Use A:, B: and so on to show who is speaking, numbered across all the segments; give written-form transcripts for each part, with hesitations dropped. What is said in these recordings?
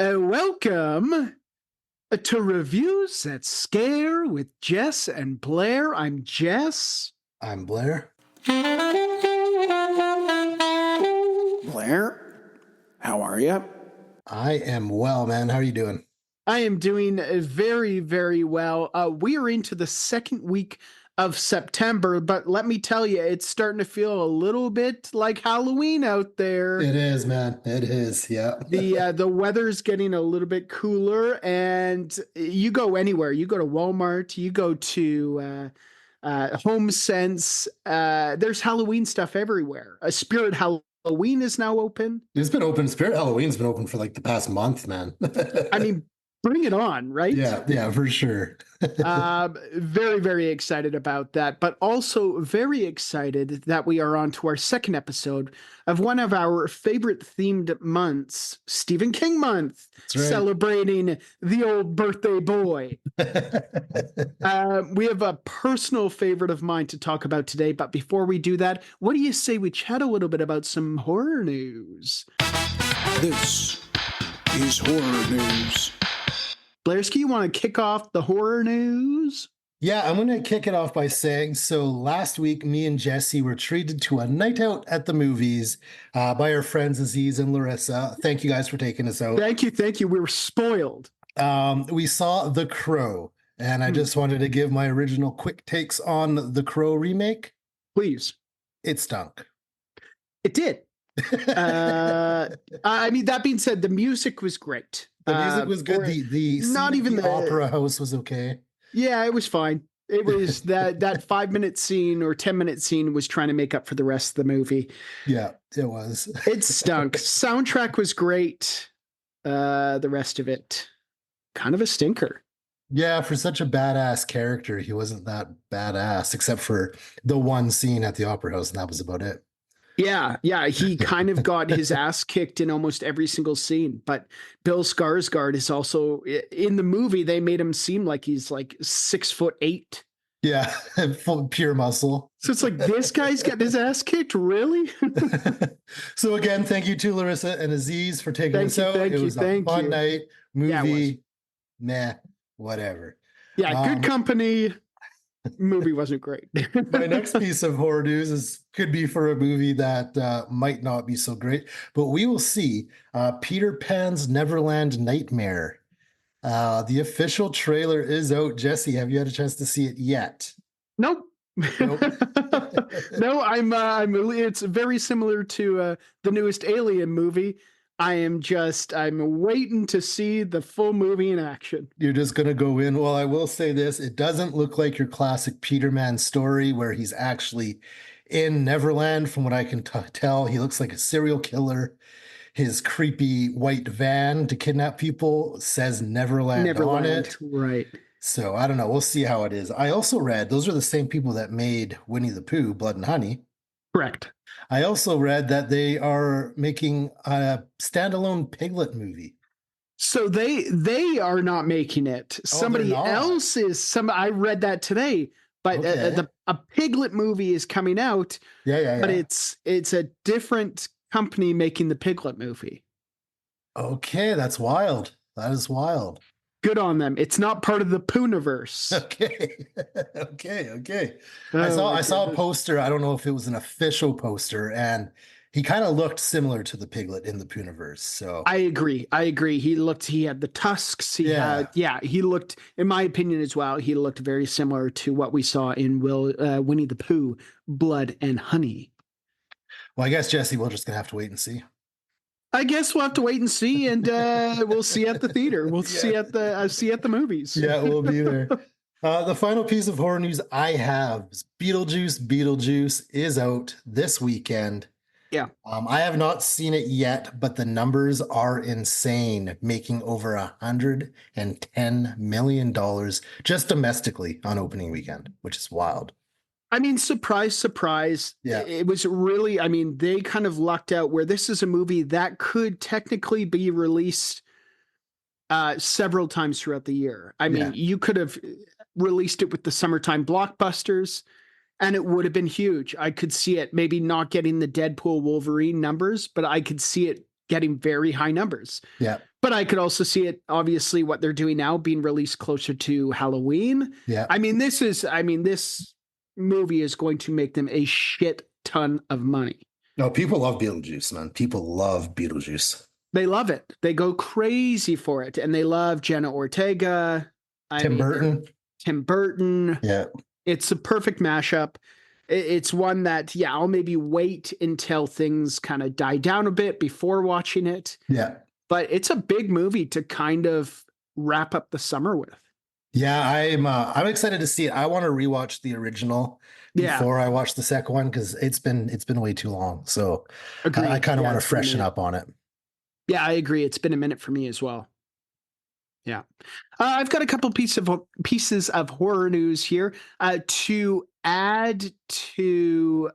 A: Welcome to Reviews That Scare with Jess and Blair. I'm Jess.
B: I'm Blair.
C: Blair, how are you?
B: I am well, man. How are you doing?
A: I am doing very, very well. We are into the second week of September, but let me tell you, it's starting to feel a little bit like Halloween out there.
B: It is, man. It is. Yeah.
A: The weather's getting a little bit cooler, and you go anywhere. You go to Walmart, you go to Home Sense. There's Halloween stuff everywhere. Spirit Halloween is now open.
B: It's been open. Spirit Halloween's been open for like the past month, man.
A: I mean, bring it on, right?
B: Yeah, for sure.
A: Very, very excited about that, but also very excited that we are on to our second episode of one of our favorite themed months, Stephen King month,
B: Right.
A: celebrating the old birthday boy. We have a personal favorite of mine to talk about today, but before we do that, what do you say we chat a little bit about some horror news?
C: This is horror news.
A: Blairski, you want to kick off the horror news?
B: Yeah, I'm going to kick it off by saying, so last week, me and Jesse were treated to a night out at the movies by our friends Aziz and Larissa. Thank you guys for taking us out.
A: Thank you. We were spoiled.
B: We saw The Crow, and I just wanted to give my original quick takes on The Crow remake.
A: Please.
B: It stunk.
A: It did. I mean, that being said, the music was great.
B: The music was good. The
A: not
B: scene
A: even
B: at
A: the
B: opera house was okay.
A: Yeah, it was fine. It was that 5-minute scene or 10-minute scene was trying to make up for the rest of the movie.
B: Yeah, it was.
A: It stunk. Soundtrack was great. The rest of it, kind of a stinker.
B: Yeah, for such a badass character, he wasn't that badass, except for the one scene at the opera house, and that was about it.
A: Yeah, he kind of got his ass kicked in almost every single scene. But Bill Skarsgård is also in the movie. They made him seem like he's like 6'8".
B: Yeah, full pure muscle.
A: So it's like this guy's getting his ass kicked, really?
B: So again, thank you to Larissa and Aziz for taking us out. It was a fun night. Movie, meh, whatever.
A: Yeah, good company. Movie wasn't great.
B: My next piece of horror news could be for a movie that might not be so great, but we will see. Peter Pan's Neverland Nightmare. The official trailer is out. Jesse, have you had a chance to see it yet?
A: Nope. No, I'm. It's very similar to the newest Alien movie. I'm waiting to see the full movie in action.
B: You're just going to go in. Well, I will say this. It doesn't look like your classic Peter Man story where he's actually in Neverland. From what I can tell, he looks like a serial killer. His creepy white van to kidnap people says Neverland on it.
A: Right.
B: So I don't know. We'll see how it is. I also read those are the same people that made Winnie the Pooh, Blood and Honey.
A: Correct.
B: I also read that they are making a standalone Piglet movie.
A: So they are not making it. Somebody else is. I read that today, but a Piglet movie is coming out.
B: Yeah.
A: But it's a different company making the Piglet movie.
B: Okay, that's wild. That is wild.
A: Good on them. It's not part of the Pooniverse.
B: Okay. I saw a poster. I don't know if it was an official poster, and he kind of looked similar to the Piglet in the Pooniverse. So
A: I agree. He had the tusks. He looked, in my opinion as well, he looked very similar to what we saw in Winnie the Pooh, Blood and Honey.
B: Well, I guess, Jesse, we're just going to have to wait and see.
A: I guess we'll have to wait and see, and we'll see at the theater. We'll see at the movies.
B: Yeah, we'll be there. The final piece of horror news I have is Beetlejuice. Beetlejuice is out this weekend.
A: Yeah.
B: I have not seen it yet, but the numbers are insane, making over $110 million just domestically on opening weekend, which is wild.
A: I mean, surprise.
B: Yeah.
A: It was really, they kind of lucked out where this is a movie that could technically be released several times throughout the year. You could have released it with the summertime blockbusters and it would have been huge. I could see it maybe not getting the Deadpool Wolverine numbers, but I could see it getting very high numbers.
B: Yeah.
A: But I could also see it, obviously, what they're doing now being released closer to Halloween.
B: Yeah.
A: This movie is going to make them a shit ton of money.
B: No, people love Beetlejuice, man. People love Beetlejuice.
A: They love it. They go crazy for it. And they love Jenna Ortega.
B: Tim Burton.
A: Tim Burton.
B: Yeah.
A: It's a perfect mashup. It's one that, yeah, I'll maybe wait until things kind of die down a bit before watching it.
B: Yeah.
A: But it's a big movie to kind of wrap up the summer with.
B: Yeah, I'm excited to see it. I want to rewatch the original before I watch the second one because it's been way too long. So I kind of want to freshen up on it.
A: Yeah, I agree. It's been a minute for me as well. Yeah. I've got a couple pieces of horror news here to add to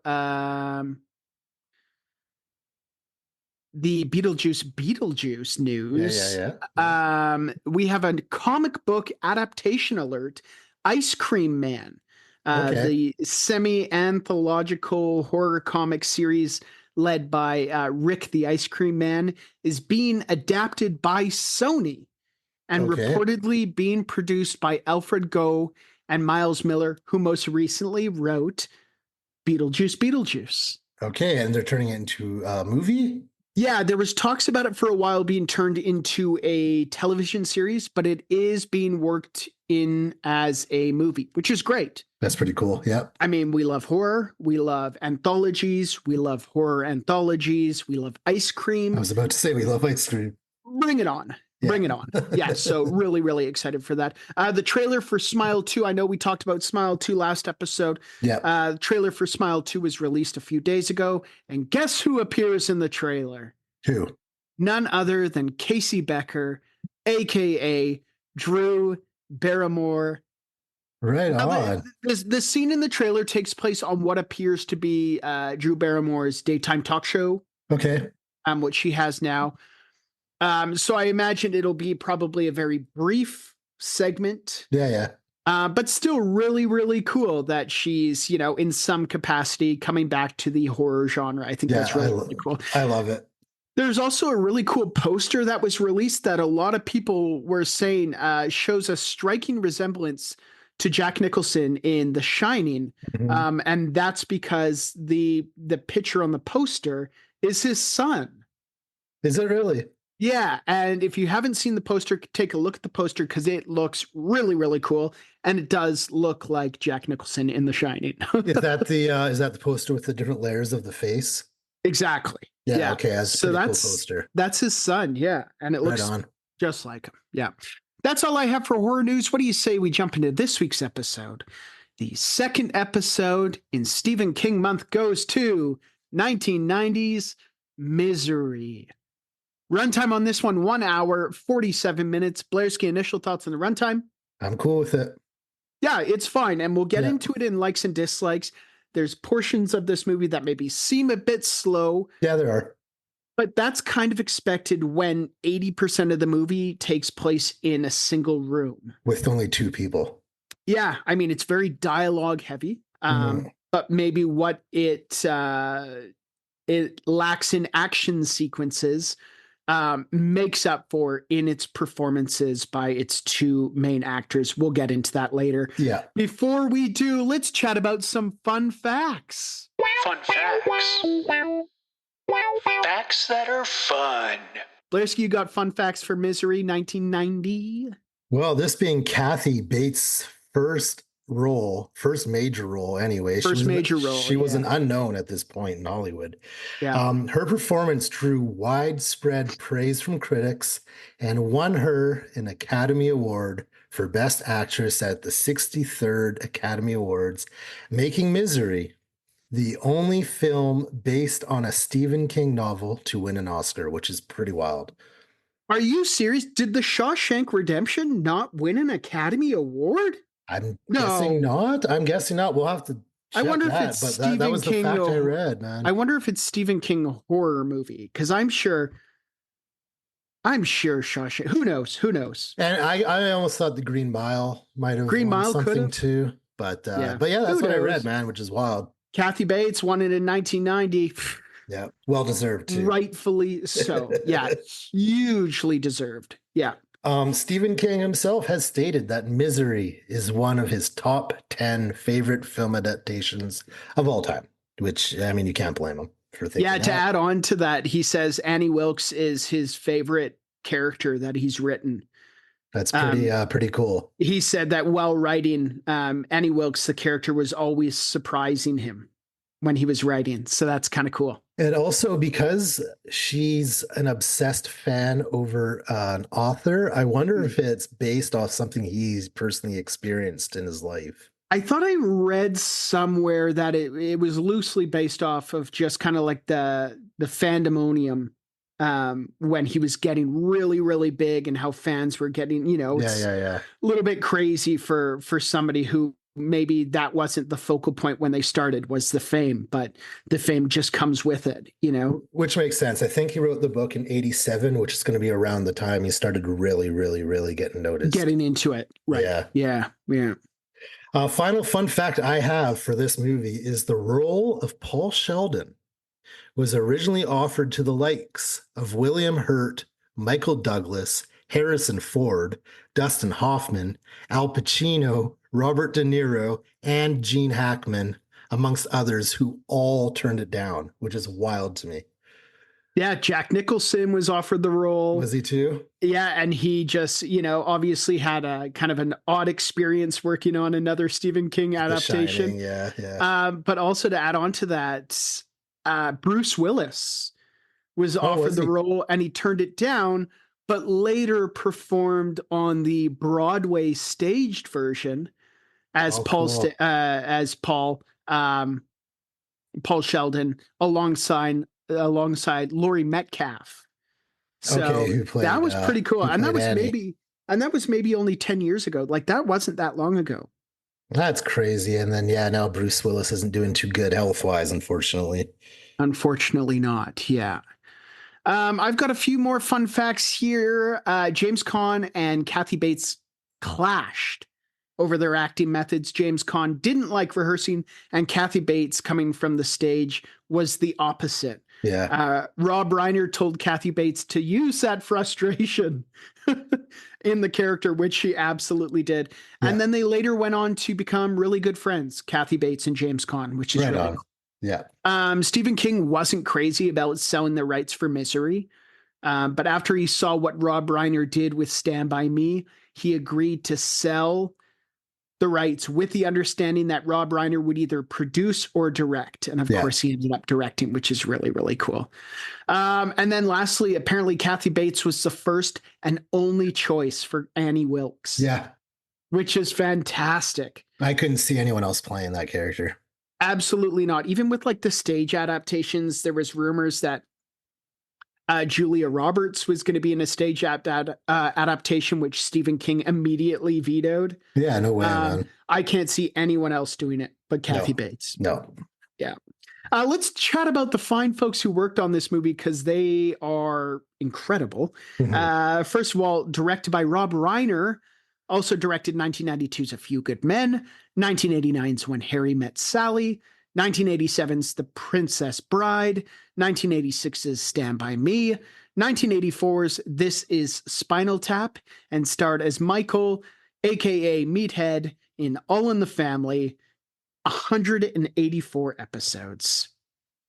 A: the Beetlejuice news.
B: Yeah.
A: We have a comic book adaptation alert. Ice Cream Man, the semi-anthological horror comic series led by Rick the Ice Cream Man, is being adapted by Sony and reportedly being produced by Alfred Goh and Miles Miller, who most recently wrote Beetlejuice.
B: Okay, and they're turning it into a movie?
A: Yeah, there was talks about it for a while being turned into a television series, but it is being worked in as a movie, which is great.
B: That's pretty cool. Yeah.
A: I mean, we love horror. We love anthologies. We love horror anthologies. We love ice cream.
B: I was about to say we love ice cream.
A: Bring it on. Yeah. Bring it on. Yeah, so really, really excited for that. The trailer for Smile 2, I know we talked about Smile 2 last episode.
B: Yeah.
A: The trailer for Smile 2 was released a few days ago. And guess who appears in the trailer?
B: Who?
A: None other than Casey Becker, a.k.a. Drew Barrymore.
B: Right on.
A: The scene in the trailer takes place on what appears to be Drew Barrymore's daytime talk show.
B: Okay.
A: Which she has now. So I imagine it'll be probably a very brief segment.
B: Yeah.
A: But still really, really cool that she's, in some capacity coming back to the horror genre. I think that's really cool.
B: I love it.
A: There's also a really cool poster that was released that a lot of people were saying shows a striking resemblance to Jack Nicholson in The Shining.
B: Mm-hmm.
A: And that's because the picture on the poster is his son.
B: Is it really?
A: Yeah, and if you haven't seen the poster, take a look at the poster because it looks really, really cool, and it does look like Jack Nicholson in The Shining.
B: Is that the poster with the different layers of the face?
A: Exactly.
B: Yeah. Okay. That's
A: so
B: cool poster.
A: That's his son. Yeah, and it looks just like him. Yeah, that's all I have for horror news. What do you say we jump into this week's episode? The second episode in Stephen King month goes to 1990's Misery. Runtime on this one, 1 hour, 47 minutes. Blairski, initial thoughts on the runtime?
B: I'm cool with it.
A: Yeah, it's fine. And we'll get into it in likes and dislikes. There's portions of this movie that maybe seem a bit slow.
B: Yeah, there are.
A: But that's kind of expected when 80% of the movie takes place in a single room.
B: With only two people.
A: Yeah, I mean, it's very dialogue heavy. But maybe what it lacks in action sequences makes up for in its performances by its two main actors. We'll get into that later.
B: Yeah.
A: Before we do, let's chat about some fun facts.
C: Fun facts. Facts that are fun.
A: Blairski, you got fun facts for Misery 1990?
B: Well, this being Kathy Bates' first major role anyway. She was an unknown at this point in Hollywood.
A: Yeah.
B: Her performance drew widespread praise from critics and won her an Academy Award for Best Actress at the 63rd Academy Awards, making Misery the only film based on a Stephen King novel to win an Oscar, which is pretty wild.
A: Are you serious? Did The Shawshank Redemption not win an Academy Award?
B: I'm guessing not. We'll have to check
A: I wonder if it's Stephen
B: that was
A: King.
B: The fact I read, man.
A: I wonder if it's Stephen King horror movie because I'm sure Shawshank. Who knows?
B: And I almost thought The Green Mile might have won something too. But yeah, that's what I read, man, which is wild.
A: Kathy Bates won it in 1990.
B: Yeah. Well deserved too.
A: Rightfully so. Yeah, hugely deserved. Yeah.
B: Stephen King himself has stated that Misery is one of his top 10 favorite film adaptations of all time, which, I mean, you can't blame him for thinking
A: Yeah, to
B: that.
A: add on to that, he says Annie Wilkes is his favorite character that he's written.
B: That's
A: Um,
B: pretty cool.
A: he said that while writing Annie Wilkes, the character was always surprising him when he was writing. So that's kind of cool.
B: And also because she's an obsessed fan over an author, I wonder if it's based off something he's personally experienced in his life.
A: I thought I read somewhere that it was loosely based off of just kind of like the fandemonium when he was getting really, really big and how fans were getting, it's
B: Yeah.
A: a little bit crazy for somebody who maybe that wasn't the focal point when they started was the fame, but the fame just comes with it.
B: Which makes sense. I think he wrote the book in 87, which is going to be around the time he started really, really, really getting noticed.
A: Getting into it. Right. Yeah.
B: Final fun fact I have for this movie is the role of Paul Sheldon was originally offered to the likes of William Hurt, Michael Douglas, Harrison Ford, Dustin Hoffman, Al Pacino, Robert De Niro, and Gene Hackman, amongst others, who all turned it down, which is wild to me.
A: Yeah, Jack Nicholson was offered the role.
B: Was he too?
A: Yeah, and he just, obviously had a kind of an odd experience working on another Stephen King adaptation.
B: The Shining, yeah.
A: But also to add on to that, Bruce Willis was offered
B: was
A: the
B: he?
A: role and he turned it down, but later performed on the Broadway staged version as
B: Cool.
A: Paul Sheldon alongside Laurie Metcalf. So that was pretty cool. And that was maybe only 10 years ago. Like that wasn't that long ago.
B: That's crazy. And then now Bruce Willis isn't doing too good health-wise, unfortunately.
A: Unfortunately not. Yeah. I've got a few more fun facts here. James Caan and Kathy Bates clashed over their acting methods. James Caan didn't like rehearsing, and Kathy Bates, coming from the stage, was the opposite.
B: Yeah.
A: Rob Reiner told Kathy Bates to use that frustration in the character, which she absolutely did.
B: Yeah.
A: And then they later went on to become really good friends, Kathy Bates and James Caan, which is
B: Right
A: really
B: on.
A: cool.
B: Yeah.
A: Stephen King wasn't crazy about selling the rights for Misery. But after he saw what Rob Reiner did with Stand By Me, he agreed to sell the rights with the understanding that Rob Reiner would either produce or direct. And of course, he ended up directing, which is really, really cool. And then lastly, apparently Kathy Bates was the first and only choice for Annie Wilkes.
B: Yeah.
A: Which is fantastic.
B: I couldn't see anyone else playing that character.
A: Absolutely not. Even with like the stage adaptations, there was rumors that Julia Roberts was going to be in a stage adaptation, which Stephen King immediately vetoed.
B: Yeah, no way, man.
A: I can't see anyone else doing it but Kathy Bates.
B: No.
A: Yeah. Let's chat about the fine folks who worked on this movie because they are incredible. Mm-hmm. First of all, directed by Rob Reiner, also directed 1992's A Few Good Men, 1989's When Harry Met Sally, 1987's The Princess Bride, 1986's Stand By Me, 1984's This Is Spinal Tap, and starred as Michael, aka Meathead, in All in the Family. 184 episodes.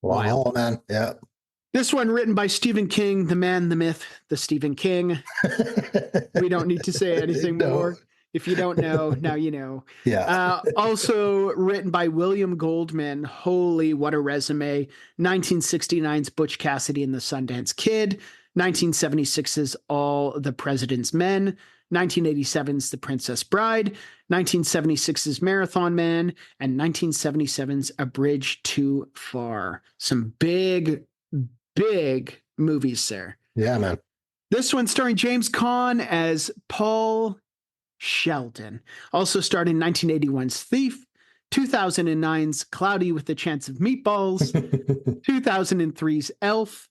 B: Wow, man. Yeah.
A: This one written by Stephen King, the man, the myth, the Stephen King. We don't need to say anything more. If you don't know, now you know.
B: Yeah.
A: Also written by William Goldman. Holy, what a resume. 1969's Butch Cassidy and the Sundance Kid. 1976's All the President's Men. 1987's The Princess Bride. 1976's Marathon Man. And 1977's A Bridge Too Far. Some big movies there.
B: Yeah, man.
A: This one starring James Caan as Paul Sheldon. Also starred in 1981's Thief, 2009's Cloudy with a Chance of Meatballs, 2003's Elf,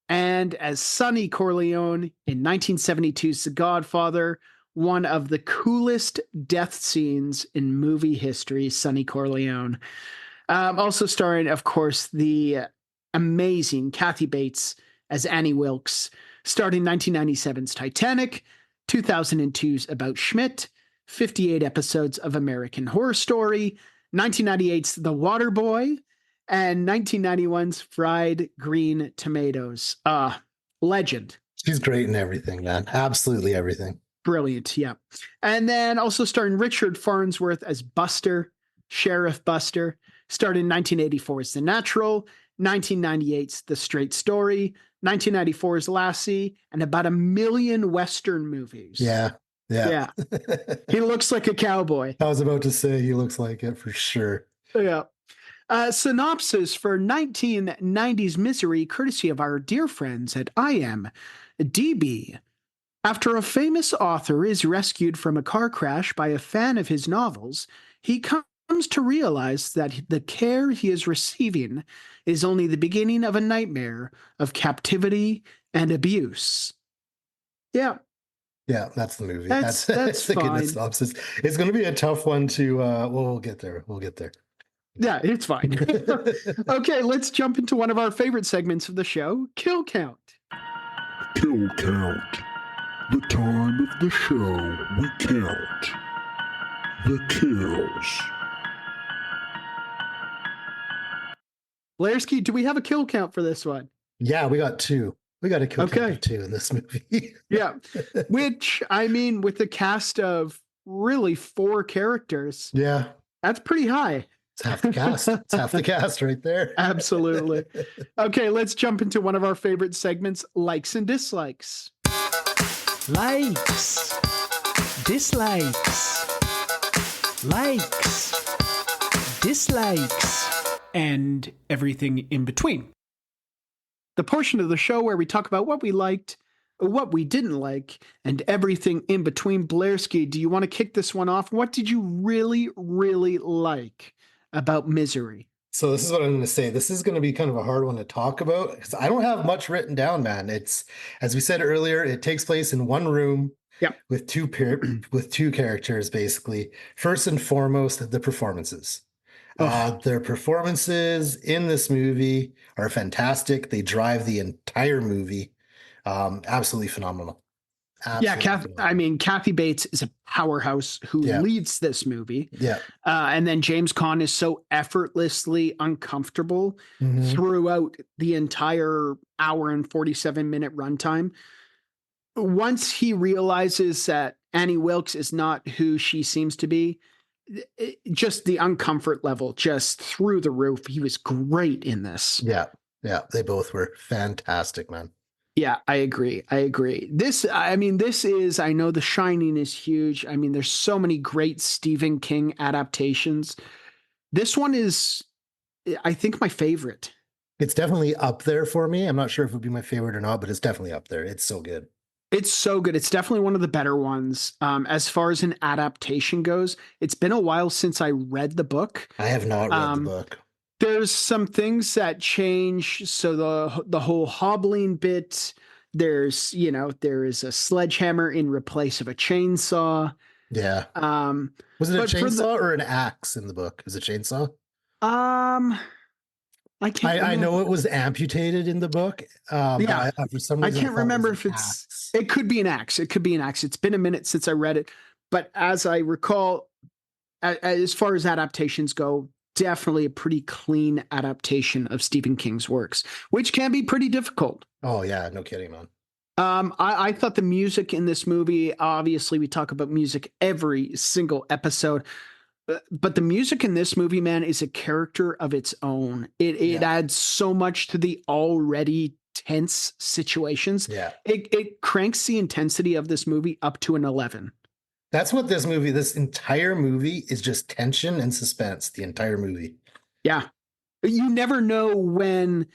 A: and as Sonny Corleone in 1972's The Godfather, one of the coolest death scenes in movie history, Sonny Corleone. Also starring, of course, the amazing Kathy Bates as Annie Wilkes, starred in 1997's Titanic, 2002's About Schmidt, 58 episodes of American Horror Story, 1998's The Water Boy, and 1991's Fried Green Tomatoes. Legend.
B: She's great in everything, man. Absolutely everything.
A: Brilliant, yeah. And then also starring Richard Farnsworth as Buster, Sheriff Buster, starred in 1984's The Natural, 1998's The Straight Story, 1994's Lassie, and about a million Western movies.
B: Yeah.
A: Yeah. He looks like a cowboy.
B: I was about to say he looks like it for sure.
A: Yeah. Synopsis for 1990s Misery, courtesy of our dear friends at IMDb. After a famous author is rescued from a car crash by a fan of his novels, he comes to realize that the care he is receiving is only the beginning of a nightmare of captivity and abuse. Yeah.
B: Yeah, that's the movie.
A: That's
B: the good
A: fine.
B: synopsis. It's going to be a tough one to. We'll get there. We'll get there.
A: Yeah, it's fine. Okay, let's jump into one of our favorite segments of the show, Kill Count.
D: Kill count. The time of the show we count the kills.
A: Blairski, do we have a kill count for this one?
B: Yeah, we got two. We got a kill count
A: Okay.
B: of two in this movie.
A: Yeah. Which, I mean, with the cast of really 4 characters,
B: Yeah,
A: that's pretty high.
B: it's half the cast. It's half the cast right there.
A: Absolutely. Okay, let's jump into one of our favorite segments, likes and dislikes. Likes, dislikes, likes, dislikes, and everything in between. The portion of the show where we talk about what we liked, what we didn't like, and everything in between. Blairski, do you want to kick this one off? What did you really, really like about Misery?
B: So this is what I'm going to say. This is going to be kind of a hard one to talk about because I don't have much written down, man. It's, as we said earlier, it takes place in one room.
A: Yep.
B: With two characters, basically. First and foremost, the performances. Their performances in this movie are fantastic. They drive the entire movie. Absolutely phenomenal.
A: Yeah, Kathy Bates is a powerhouse who
B: Yeah.
A: leads this movie.
B: Yeah.
A: And then James Caan is so effortlessly uncomfortable
B: Mhm.
A: throughout the entire hour and 47-minute runtime. Once he realizes that Annie Wilkes is not who she seems to be, just the uncomfort level just through the roof. He was great in this.
B: Yeah. Yeah. They both were fantastic, man.
A: Yeah, I agree. This is, I know The Shining is huge. I mean, there's so many great Stephen King adaptations. This one is, I think, my favorite.
B: It's definitely up there for me. I'm not sure if it would be my favorite or not, but it's definitely up there. It's so good.
A: It's so good. It's definitely one of the better ones. As far as an adaptation goes, it's been a while since I read the book.
B: I have not read the book.
A: There's some things that change. So the whole hobbling bit, there is a sledgehammer in replace of a chainsaw.
B: Yeah. Was it a
A: but for
B: chainsaw or an axe in the book? Is it chainsaw?
A: I can't.
B: I know it was amputated in the book.
A: Yeah.
B: For some
A: I
B: reason,
A: can't
B: thought it
A: remember
B: was
A: if
B: an
A: it's.
B: axe.
A: It could be an axe. It could be an axe. It's been a minute since I read it, but as I recall, as far as adaptations go, definitely a pretty clean adaptation of Stephen King's works, which can be pretty difficult.
B: Oh yeah, no kidding, man.
A: I thought the music in this movie, obviously we talk about music every single episode, but the music in this movie, man, is a character of its own. It adds so much to the already tense situations.
B: Yeah.
A: It cranks the intensity of this movie up to an 11.
B: That's what this entire movie is, just tension and suspense, the entire movie.
A: Yeah. You never know when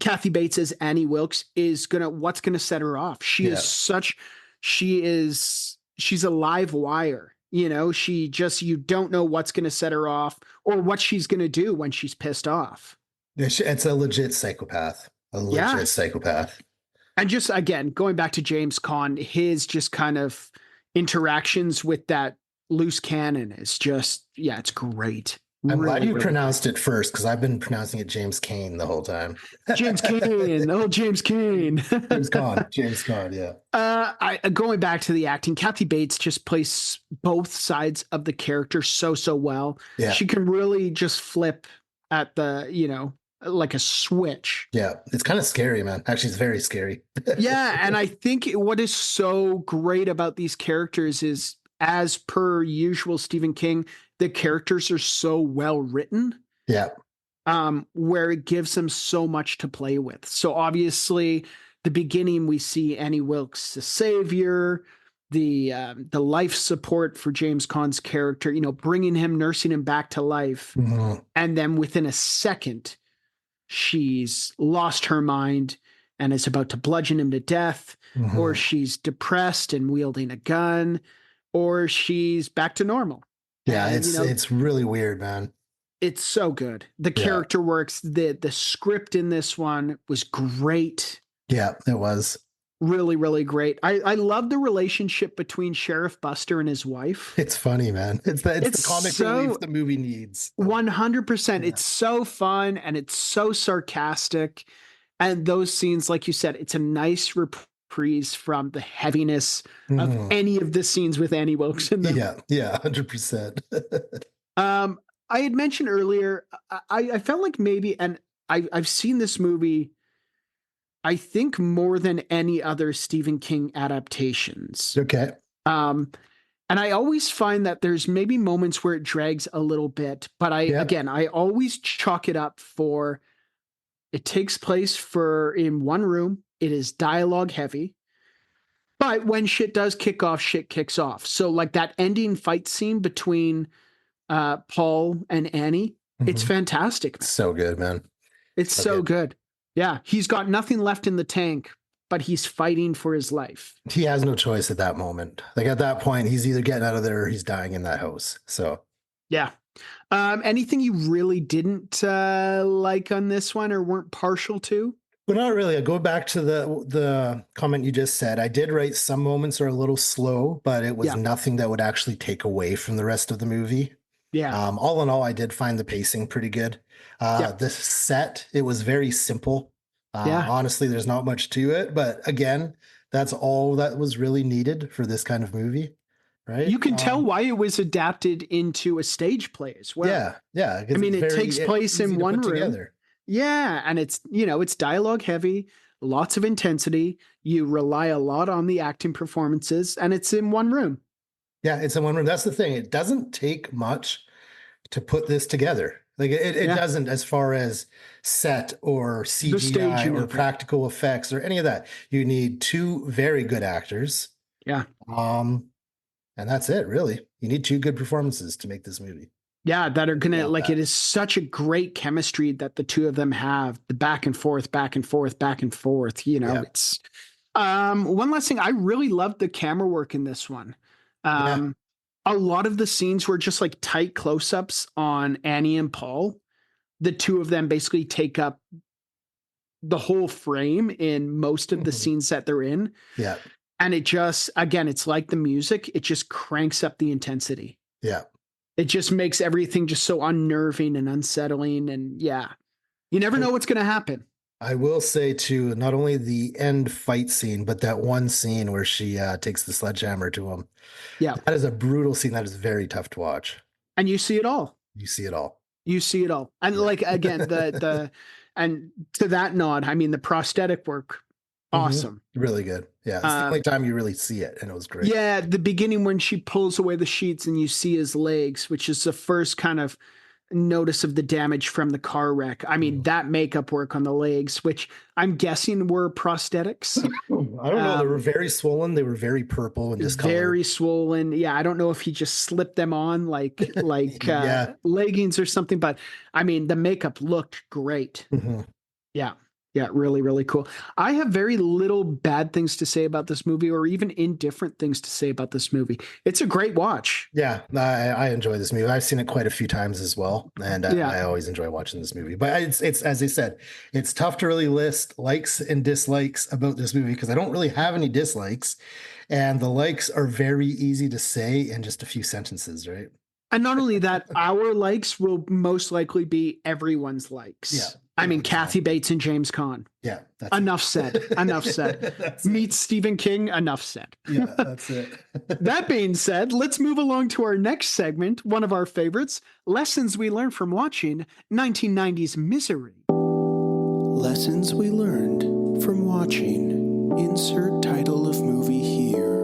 A: Kathy Bates as Annie Wilkes what's gonna set her off. She's a live wire. You know, you don't know what's gonna set her off or what she's gonna do when she's pissed off.
B: It's a legit psychopath. Psychopath.
A: And just again, going back to James Caan, his just kind of interactions with that loose cannon is just, it's great.
B: I'm glad
A: Really,
B: you
A: really
B: pronounced it first because I've been pronouncing it James Cain the whole time.
A: James Cain, oh James Cain.
B: James Caan. James Caan, yeah.
A: Going back to the acting, Kathy Bates just plays both sides of the character so well.
B: Yeah.
A: She can really just flip at like a switch.
B: Yeah. It's kind of scary, man. Actually, it's very scary.
A: Yeah, and I think what is so great about these characters is, as per usual Stephen King, the characters are so well written.
B: Yeah.
A: Where it gives them so much to play with. So obviously, the beginning we see Annie Wilkes, the savior, the life support for James Caan's character, bringing him, nursing him back to life,
B: Mhm.
A: and then within a second, she's lost her mind and is about to bludgeon him to death, or
B: Mhm.
A: she's depressed and wielding a gun, or she's back to normal.
B: Yeah,
A: And,
B: it's really weird, man.
A: it's so good. The
B: Yeah.
A: character works. The script in this one was great.
B: Yeah, it was.
A: Really, really great. I love the relationship between Sheriff Buster and his wife.
B: It's funny, man. It's the
A: It's
B: comic
A: so-
B: relief the movie needs.
A: 100%.
B: Yeah.
A: It's so fun and it's so sarcastic. And those scenes, like you said, it's a nice reprise from the heaviness of
B: Mhm.
A: any of the scenes with Annie Wilkes in them.
B: Yeah, 100%.
A: I had mentioned earlier, I felt like maybe, and I've seen this movie, I think, more than any other Stephen King adaptations.
B: Okay.
A: And I always find that there's maybe moments where it drags a little bit, but
B: Yeah.
A: I always chalk it up for, it takes place in one room. It is dialogue heavy, but when shit does kick off, shit kicks off. So like that ending fight scene between Paul and Annie, it's
B: Mhm.
A: fantastic.
B: So good, man.
A: It's
B: So
A: so good. Yeah, he's got nothing left in the tank, but he's fighting for his life.
B: He has no choice at that moment. Like at that point, he's either getting out of there or he's dying in that house. So
A: Yeah. Anything you really didn't like on this one or weren't partial to?
B: but not really. I go back to the comment you just said. I did write some moments are a little slow, but it was
A: Yeah.
B: nothing that would actually take away from the rest of the movie.
A: Yeah.
B: All in all, I did find the pacing pretty good.
A: Yeah.
B: The set, it was very simple.
A: Yeah.
B: Honestly, there's not much to it, but again, that's all that was really needed for this kind of movie, right?
A: You can tell why it was adapted into a stage play as well.
B: Yeah. 'Cause
A: I mean,
B: it's
A: it takes place
B: easy
A: in
B: to
A: one
B: put
A: room.
B: together.
A: Yeah, and it's it's dialogue heavy, lots of intensity. You rely a lot on the acting performances, and it's in one room.
B: Yeah, it's in one room. That's the thing. It doesn't take much to put this together. Like it
A: Yeah.
B: doesn't as far as set or CGI
A: staging
B: or
A: of it.
B: practical effects or any of that. You need two very good actors.
A: Yeah.
B: And that's it, really. You need two good performances to make this movie.
A: Yeah, that are gonna
B: Love
A: like
B: that.
A: it is such a great chemistry that the two of them have, the back and forth, back and forth, back and forth.
B: Yeah.
A: It's one last thing. I really loved the camera work in this one.
B: Yeah.
A: A lot of the scenes were just like tight close-ups on Annie and Paul. The two of them basically take up the whole frame in most of the
B: Mhm.
A: scenes that they're in.
B: Yeah.
A: And it just, again, it's like the music, it just cranks up the intensity.
B: Yeah.
A: It just makes everything just so unnerving and unsettling. And yeah, you never know what's going to happen.
B: I will say too, not only the end fight scene, but that one scene where she takes the sledgehammer to him.
A: Yeah.
B: That is a brutal scene. That is very tough to watch.
A: And you see it all.
B: You see it all.
A: You see it all. And like, again, and to that nod, I mean, the prosthetic work, awesome.
B: Really good. Yeah. It's the only time you really see it, and it was great.
A: Yeah, the beginning when she pulls away the sheets and you see his legs, which is the first kind of notice of the damage from the car wreck. I mean, that makeup work on the legs, which I'm guessing were prosthetics.
B: I don't know. They were very swollen. They were very purple and discolored.
A: Very swollen. Yeah, I don't know if he just slipped them on like
B: Yeah.
A: leggings or something, but I mean, the makeup looked great.
B: Mhm.
A: Yeah. Yeah, really, really cool. I have very little bad things to say about this movie or even indifferent things to say about this movie. It's a great watch.
B: Yeah, I enjoy this movie. I've seen it quite a few times as well, and
A: Yeah.
B: I always enjoy watching this movie. But it's as I said, it's tough to really list likes and dislikes about this movie because I don't really have any dislikes, and the likes are very easy to say in just a few sentences, right?
A: And not only that, our likes will most likely be everyone's likes.
B: Yeah.
A: I mean,
B: Yeah,
A: Kathy
B: exactly.
A: Bates and James Caan.
B: Yeah. That's it.
A: Enough said. Enough said.
B: That's it.
A: Meet Stephen King. Enough said.
B: Yeah, that's it.
A: That being said, let's move along to our next segment, one of our favorites, lessons we learned from watching 1990s Misery.
E: Lessons we learned from watching. Insert title of movie here.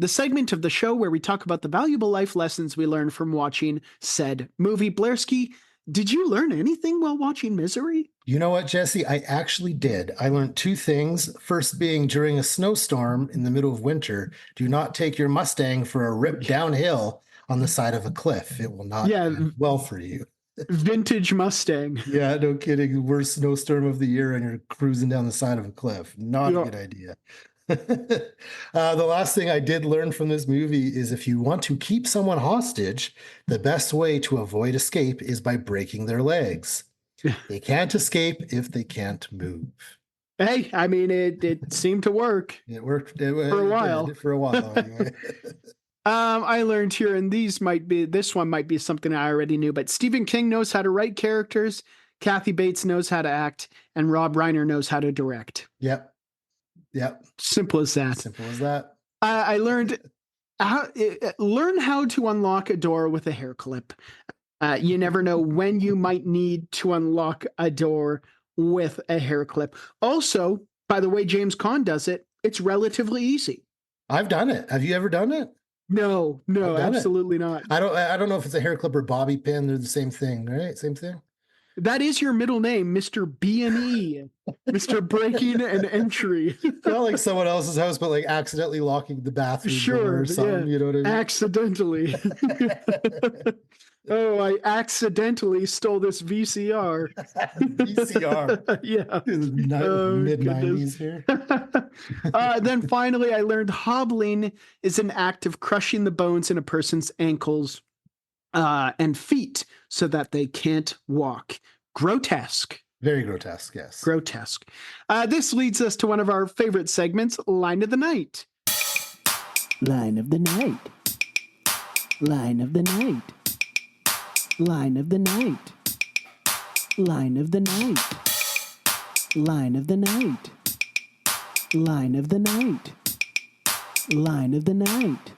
A: The segment of the show where we talk about the valuable life lessons we learned from watching said movie. Blairski, did you learn anything while watching Misery?
B: You know what, Jesse? I actually did. I learned two things. First being during a snowstorm in the middle of winter, do not take your Mustang for a rip downhill on the side of a cliff. It will not end well for you.
A: Vintage Mustang.
B: Yeah, no kidding. The worst snowstorm of the year and you're cruising down the side of a cliff. Not a good idea. The last thing I did learn from this movie is if you want to keep someone hostage, the best way to avoid escape is by breaking their legs. They can't escape if they can't move.
A: Hey, I mean, it seemed to work.
B: It worked
A: For a while.
B: For a while, anyway.
A: I learned here, and this one might be something I already knew, but Stephen King knows how to write characters, Kathy Bates knows how to act, and Rob Reiner knows how to direct.
B: Yep.
A: Simple as that.
B: Simple as that.
A: I learned learn how to unlock a door with a hair clip. You never know when you might need to unlock a door with a hair clip. Also, by the way James Caan does it, it's relatively easy.
B: I've done it. Have you ever done it?
A: No, absolutely not.
B: I don't know if it's a hair clip or bobby pin. They're the same thing, right? Same thing.
A: That is your middle name, Mr. B&E, Mr. Breaking and Entry.
B: Not like someone else's house, but like accidentally locking the bathroom door or something.
A: Yeah.
B: You know what I mean?
A: Accidentally. Oh, I accidentally stole this VCR.
B: VCR.
A: Yeah.
B: Mid 90s here.
A: Then finally, I learned hobbling is an act of crushing the bones in a person's ankles and feet so that they can't walk. Grotesque.
B: Very grotesque, yes.
A: Grotesque. This leads us to one of our favorite segments, Line of the Night.
E: Line of the night. Line of the night. Line of the night. Line of the night. Line of the night. Line of the night. Line of the night.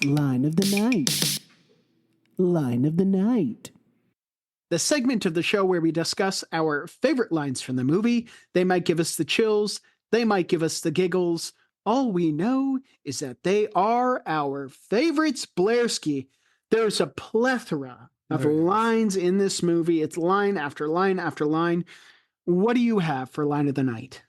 E: Line of the night. Line of the night.
A: The segment of the show where we discuss our favorite lines from the movie. They might give us the chills. They might give us the giggles. All we know is that they are our favorites. Blairski, there's a plethora of lines in this movie. It's line after line after line. What do you have for Line of the Night?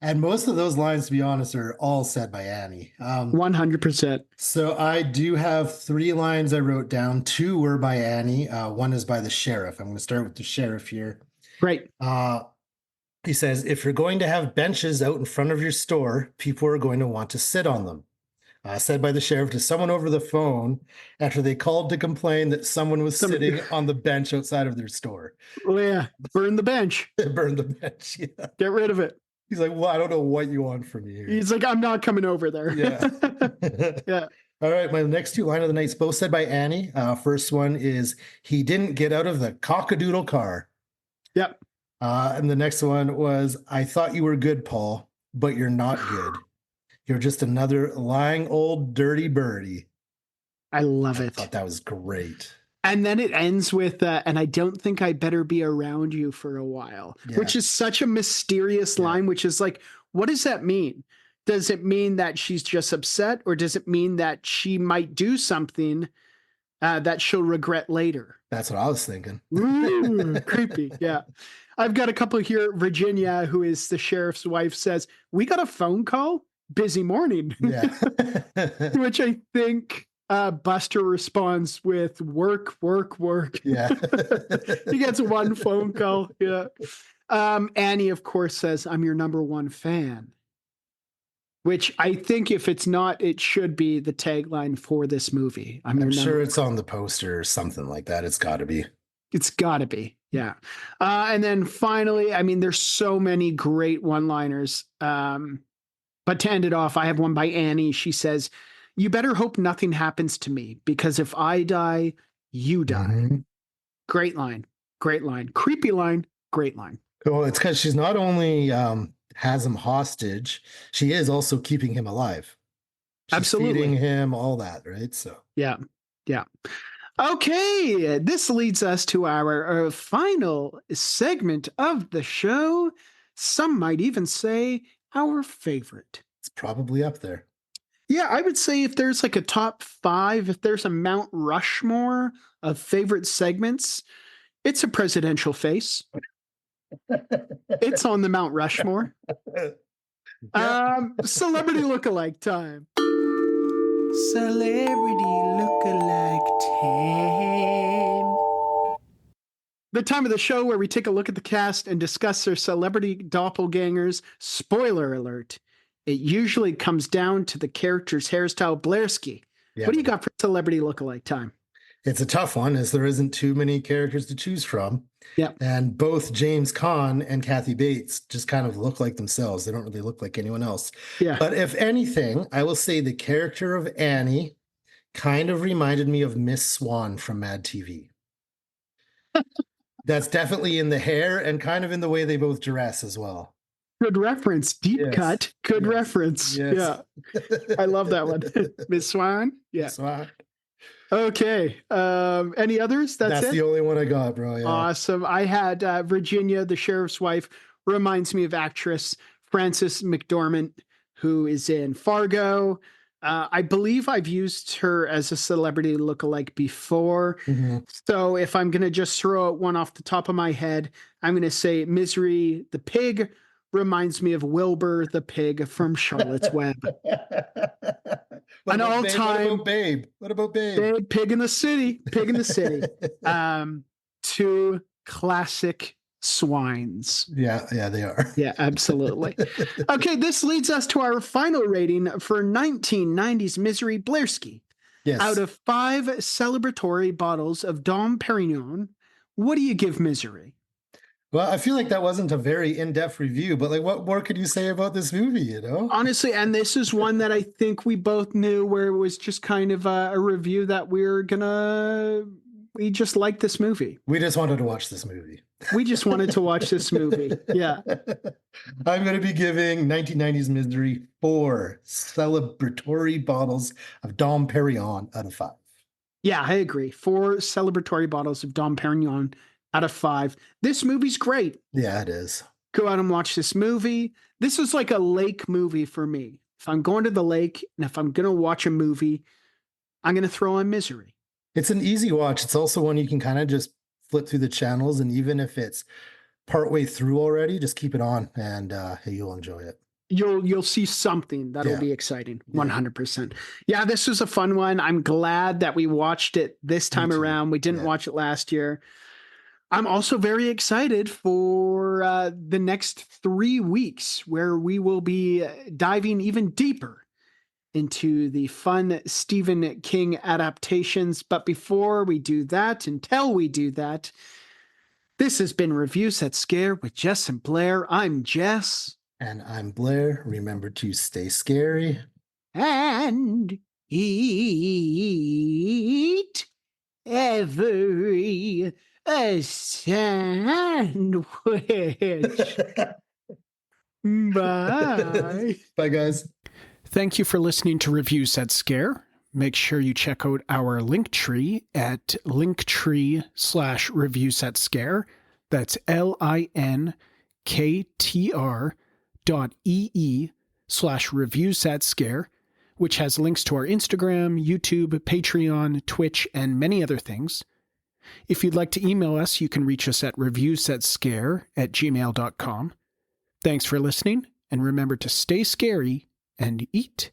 B: And most of those lines, to be honest, are all said by Annie.
A: 100%.
B: So I do have 3 lines I wrote down. 2 were by Annie. One is by the sheriff. I'm going to start with the sheriff here.
A: Great.
B: He says, if you're going to have benches out in front of your store, people are going to want to sit on them. Said by the sheriff to someone over the phone after they called to complain that someone was sitting on the bench outside of their store.
A: Well, yeah, burn the bench.
B: Burn the bench. Yeah.
A: Get rid of it.
B: He's like, well, I don't know what you want from me here.
A: He's like, I'm not coming over there.
B: Yeah.
A: Yeah.
B: All right. My next 2 line of the nights, both said by Annie. First one is, he didn't get out of the cockadoodle car.
A: Yep.
B: And the next one was, I thought you were good, Paul, but you're not good. You're just another lying old dirty birdie.
A: I love it.
B: I thought that was great.
A: And then it ends with, and I don't think I better be around you for a while, which is such a mysterious line, which is like, what does that mean? Does it mean that she's just upset, or does it mean that she might do something that she'll regret later?
B: That's what I was thinking.
A: Ooh, creepy. Yeah. I've got a couple here. Virginia, who is the sheriff's wife, says, we got a phone call? Busy morning.
B: Yeah.
A: Which I think Buster responds with work.
B: Yeah.
A: He gets one phone call. Yeah. Annie, of course, says, I'm your number 1 fan. Which I think if it's not, it should be the tagline for this movie.
B: I'm sure it's on the poster or something like that. It's got to be.
A: It's got to be. Yeah. And then finally, I mean, there's so many great one-liners. But to end it off, I have one by Annie. She says, You better hope nothing happens to me, because if I die, you die.
B: Mhm.
A: Great line. Great line. Creepy line. Great line.
B: Well, it's because she's not only has him hostage, she is also keeping him alive. She's
A: Absolutely.
B: feeding him, all that, right? So
A: Yeah. Yeah. Okay. This leads us to our final segment of the show. Some might even say our favorite.
B: it's probably up there.
A: Yeah, I would say if there's like a top 5, if there's a Mount Rushmore of favorite segments, it's a presidential face. It's on the Mount Rushmore. Celebrity lookalike time. Celebrity lookalike time. The time of the show where we take a look at the cast and discuss their celebrity doppelgangers. Spoiler alert. It usually comes down to the character's hairstyle. Blairski,
B: Yeah.
A: what do you got for celebrity lookalike time?
B: It's a tough one, as there isn't too many characters to choose from.
A: Yeah.
B: And both James Caan and Kathy Bates just kind of look like themselves. They don't really look like anyone else.
A: Yeah.
B: But if anything, I will say the character of Annie kind of reminded me of Miss Swan from Mad TV. That's definitely in the hair and kind of in the way they both dress as well.
A: Good reference. Deep
B: Yes.
A: cut. Good
B: Yes.
A: reference.
B: Yes.
A: Yeah. I love that one. Miss Swan. Yeah.
B: Swan.
A: Okay. Any others? That's it.
B: The only one I got, bro. Yeah.
A: Awesome. I had Virginia, the sheriff's wife, reminds me of actress Frances McDormand, who is in Fargo. I believe I've used her as a celebrity lookalike before.
B: Mhm.
A: So if I'm going to just throw out one off the top of my head, I'm going to say Misery the pig reminds me of Wilbur the pig from Charlotte's Web.
B: What
A: An
B: about Babe?
A: all-time-
B: What about Babe?
A: Big pig in the city. Pig in the city. 2 classic swines.
B: Yeah, they are.
A: Yeah, absolutely. Okay, this leads us to our final rating for 1990s Misery. Blairski.
B: Yes.
A: Out of 5 celebratory bottles of Dom Perignon, what do you give Misery?
B: Well, I feel like that wasn't a very in-depth review, but like, what more could you say about this movie? You know,
A: Honestly, and this is one that I think we both knew, where it was just kind of a review that we just liked this movie.
B: we just wanted to watch this movie.
A: We just wanted to watch this movie. Yeah.
B: I'm going to be giving 1990s Misery 4 celebratory bottles of Dom Perignon out of 5.
A: Yeah, I agree. 4 celebratory bottles of Dom Perignon out of 5. This movie's great.
B: Yeah, it is.
A: Go out and watch this movie. This is like a lake movie for me. If I'm going to the lake and if I'm going to watch a movie, I'm going to throw on Misery.
B: It's an easy watch. It's also one you can kind of just flip through the channels, and even if it's partway through already, just keep it on, and you'll enjoy it.
A: You'll see something that'll
B: Yeah.
A: be exciting.
B: Yeah.
A: 100%. Yeah, this was a fun one. I'm glad that we watched it this time
B: too.
A: around. We didn't
B: Yeah.
A: watch it last year. I'm also very excited for the next 3 weeks, where we will be diving even deeper into the fun Stephen King adaptations. But before we do that, until we do that, this has been Review Set Scare with Jess and Blair. I'm Jess.
B: And I'm Blair. Remember to stay scary.
A: And eat every sandwich. Bye.
B: Bye, guys.
A: Thank you for listening to Review Set Scare. Make sure you check out our Linktree at linktree/reviewsetscare. That's linktr.ee/reviewsetscare, which has links to our Instagram, YouTube, Patreon, Twitch, and many other things. If you'd like to email us, you can reach us at reviewsetscare@gmail.com. Thanks for listening, and remember to stay scary and eat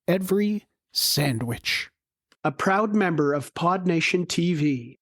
A: every sandwich. A proud member of Pod Nation TV.